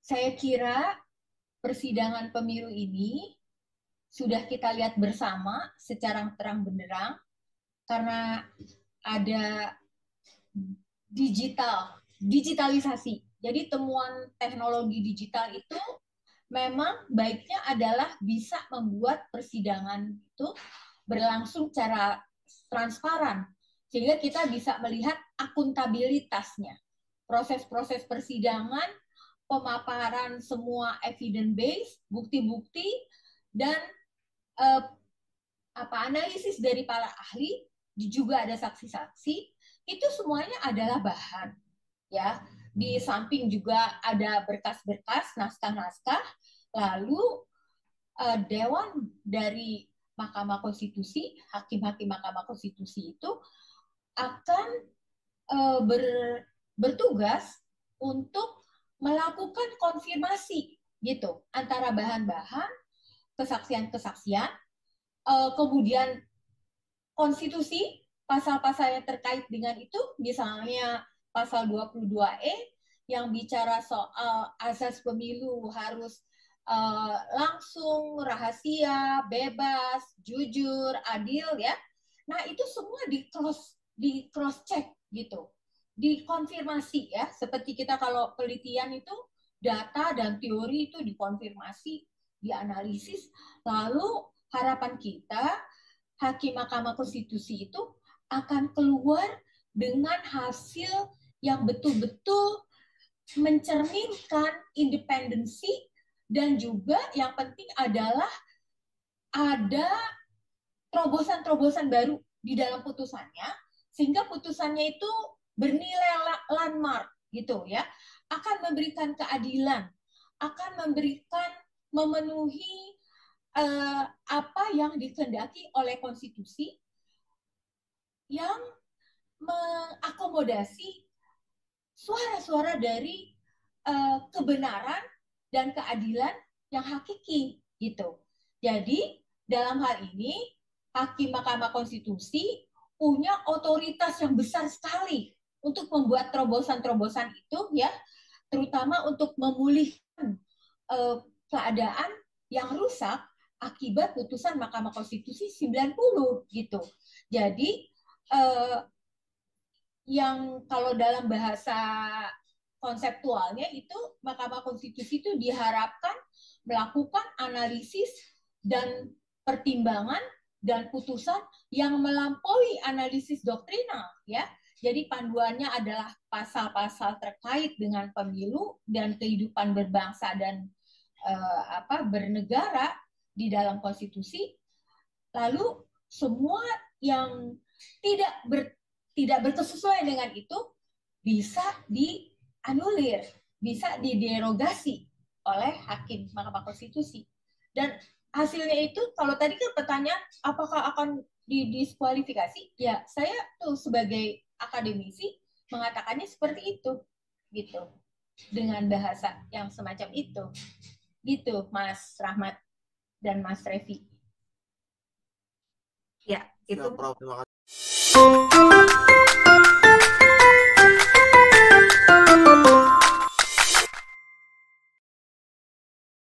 Saya kira persidangan pemilu ini sudah kita lihat bersama secara terang benderang karena ada digitalisasi. Jadi temuan teknologi digital itu memang baiknya adalah bisa membuat persidangan itu berlangsung secara transparan sehingga kita bisa melihat akuntabilitasnya. Proses-proses persidangan, pemaparan semua evidence base, bukti-bukti dan eh, analisis dari para ahli, juga ada saksi-saksi, itu semuanya adalah bahan ya. Di samping juga ada berkas-berkas, naskah-naskah, lalu dewan dari Mahkamah Konstitusi, hakim-hakim Mahkamah Konstitusi itu akan ber, bertugas untuk melakukan konfirmasi gitu antara bahan-bahan, kesaksian-kesaksian, kemudian konstitusi, pasal-pasal yang terkait dengan itu, misalnya pasal 22E yang bicara soal asas pemilu harus langsung, rahasia, bebas, jujur, adil ya. Nah, itu semua di cross check gitu. Dikonfirmasi ya, seperti kita kalau penelitian itu data dan teori itu dikonfirmasi, dianalisis, lalu harapan kita hakim Mahkamah Konstitusi itu akan keluar dengan hasil yang betul-betul mencerminkan independensi dan juga yang penting adalah ada terobosan-terobosan baru di dalam putusannya sehingga putusannya itu bernilai landmark gitu ya, akan memberikan keadilan, akan memberikan memenuhi apa yang dikehendaki oleh konstitusi yang mengakomodasi suara-suara dari kebenaran dan keadilan yang hakiki gitu. Jadi dalam hal ini hakim Mahkamah Konstitusi punya otoritas yang besar sekali untuk membuat terobosan-terobosan itu ya, terutama untuk memulihkan keadaan yang rusak akibat putusan Mahkamah Konstitusi 90 gitu. Jadi yang kalau dalam bahasa konseptualnya itu Mahkamah Konstitusi itu diharapkan melakukan analisis dan pertimbangan dan putusan yang melampaui analisis doktrinal ya. Jadi panduannya adalah pasal-pasal terkait dengan pemilu dan kehidupan berbangsa dan bernegara di dalam konstitusi. Lalu semua yang tidak tidak berkesesuaian dengan itu bisa dianulir, bisa diderogasi oleh hakim Mahkamah Konstitusi. Dan hasilnya itu kalau tadi kan pertanyaan apakah akan didiskualifikasi, ya saya tuh sebagai akademisi mengatakannya seperti itu gitu dengan bahasa yang semacam itu gitu Mas Rahmat dan Mas Revi. Ya, itu. Terima kasih.